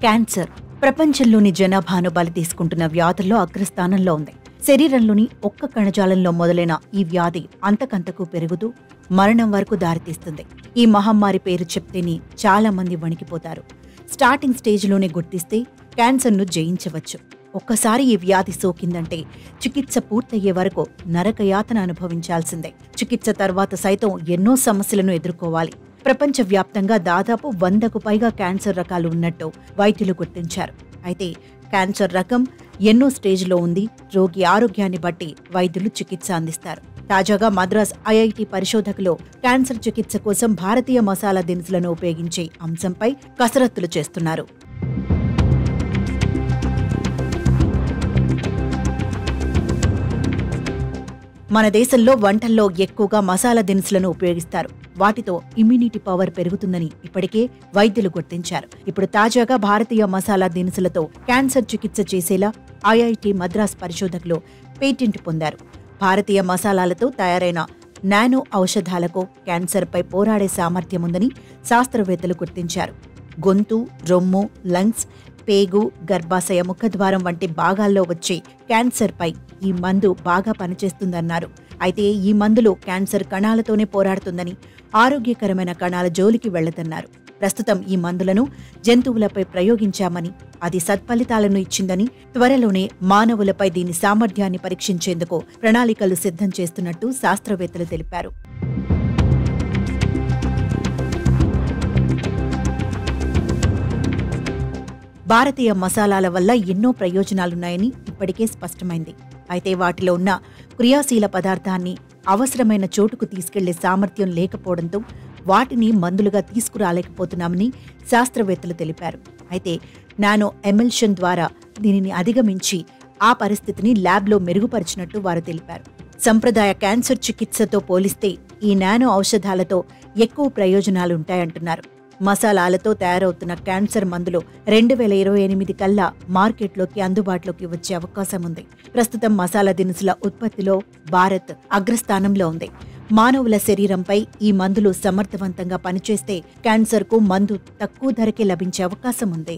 Cancer ప్రపంచంలోని జనాభాను బలి తీసుకుంటున్న వ్యాధుల్లో అగ్రస్థానంలో ఉంది. శరీరంలోని ఒక్క కణజాలంలో మొదలైన ఈ వ్యాధి అంతకంతకు పెరుగుతూ మరణం వరకు దారితీస్తుంది. ఈ మహమ్మారి పేరు చెప్తేనే చాలా మంది వణికిపోతారు. స్టార్టింగ్ స్టేజ్లోనే గుర్తిస్తే క్యాన్సర్ను జయించవచ్చు. ఒక్కసారి ఈ వ్యాధి సోకిందంటే చికిత్స పూర్తయ్యే వరకు నరకయాతన అనుభవించాల్సిందే. చికిత్స తర్వాత సైతం ఎన్నో సమస్యలను ఎదుర్కోవాలి. ప్రపంచవ్యాప్తంగా దాదాపు 100కు పైగా క్యాన్సర్ రకాలు ఉన్నట్టు వైద్యులు గుర్తించారు. అయితే క్యాన్సర్ రకం ఎన్నో స్టేజ్లో ఉంది. రోగి ఆరోగ్యాన్ని బట్టి వైద్యులు చికిత్స అందిస్తారు. తాజాగా మద్రాస్ ఐఐటి పరిశోధకులు క్యాన్సర్ చికిత్స కోసం భారతీయ మసాలా దినుసులను ఉపయోగించే అంశంపై కసరత్తులు చేస్తున్నారు. మన దేశంలో వంటల్లో ఎక్కువగా మసాలా దినుసులను ఉపయోగిస్తారు. వాటితో ఇమ్యూనిటీ పవర్ పెరుగుతుందని ఇప్పటికే వైద్యులు గుర్తించారు. ఇప్పుడు తాజాగా భారతీయ మసాలా దినుసులతో క్యాన్సర్ చికిత్స చేసేలా ఐఐటి మద్రాస్ పరిశోధకులు పేటెంట్ పొందారు. భారతీయ మసాలాలతో తయారైన నానో ఔషధాలకు క్యాన్సర్పై పోరాడే సామర్థ్యం ఉందని శాస్త్రవేత్తలు గుర్తించారు. గొంతు, రొమ్ము, లంగ్స్, పేగు, గర్భాశయ ముఖద్వారం వంటి భాగాల్లో వచ్చే క్యాన్సర్పై ఈ మందు బాగా పనిచేస్తుందన్నారు. అయితే ఈ మందులు క్యాన్సర్ కణాలతోనే పోరాడుతుందని, ఆరోగ్యకరమైన కణాల జోలికి వెళ్లదన్నారు. ప్రస్తుతం ఈ మందులను జంతువులపై ప్రయోగించామని, అది సత్ఫలితాలను ఇచ్చిందని, త్వరలోనే మానవులపై దీని సామర్థ్యాన్ని పరీక్షించేందుకు ప్రణాళికలు సిద్ధం చేస్తున్నట్టు శాస్త్రవేత్తలు తెలిపారు. భారతీయ మసాలాల వల్ల ఎన్నో ప్రయోజనాలున్నాయని ఇప్పటికే స్పష్టమైంది. అయితే వాటిలో ఉన్న క్రియాశీల పదార్థాన్ని అవసరమైన చోటుకు తీసుకెళ్లే సామర్థ్యం లేకపోవడంతో వాటిని మందులుగా తీసుకురాలేకపోతున్నామని శాస్త్రవేత్తలు తెలిపారు. అయితే నానో ఎమిల్షన్ ద్వారా దీనిని అధిగమించి ఆ పరిస్థితిని ల్యాబ్లో మెరుగుపరిచినట్టు వారు తెలిపారు. సంప్రదాయ క్యాన్సర్ చికిత్సతో పోలిస్తే ఈ నానో ఔషధాలతో ఎక్కువ ప్రయోజనాలుంటాయంటున్నారు. మసాలాలతో తయారవుతున్న క్యాన్సర్ మందులు 2028 కల్లా మార్కెట్లోకి అందుబాటులోకి వచ్చే అవకాశం ఉంది. ప్రస్తుతం మసాలా దినుసుల ఉత్పత్తిలో భారత్ అగ్రస్థానంలో ఉంది. మానవుల శరీరంపై ఈ మందులు సమర్థవంతంగా పనిచేస్తే క్యాన్సర్కు మందు తక్కువ ధరకే లభించే అవకాశం ఉంది.